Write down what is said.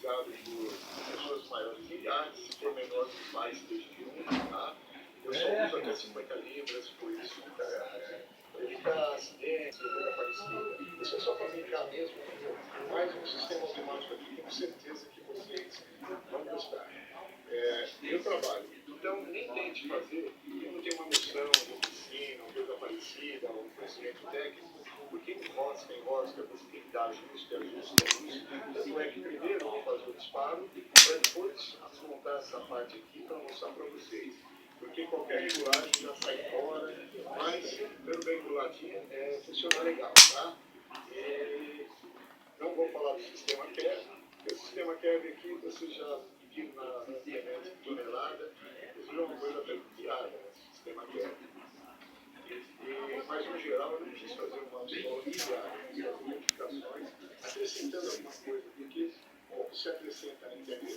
utilizado por pessoas maiores de idade, se for menor de mais desde 1, tá? Eu só uso até 50 libras, por isso evita acidentes, evita parecida. Isso é só para brincar mesmo, mais um sistema automático aqui, tenho certeza que vocês vão gostar. Eu trabalho, então nem tente fazer, quem não tem uma noção de oficina, uma coisa parecida, um conhecimento técnico, porque enrosca, você tem que dar ajuste. Tanto é que primeiro eu vou fazer o disparo, para depois desmontar essa parte aqui para mostrar para vocês. Porque qualquer regulagem já sai fora, mas pelo bem reguladinho, funciona legal, tá? Não vou falar do sistema Kevin, porque o sistema Kevin aqui você já viu na internet tonelada, inclusive é uma coisa até piada, né? Sistema Kevin. Mas no geral eu não quis fazer uma escola de piada, quis fazer modificações, acrescentando alguma coisa, porque você acrescenta na internet,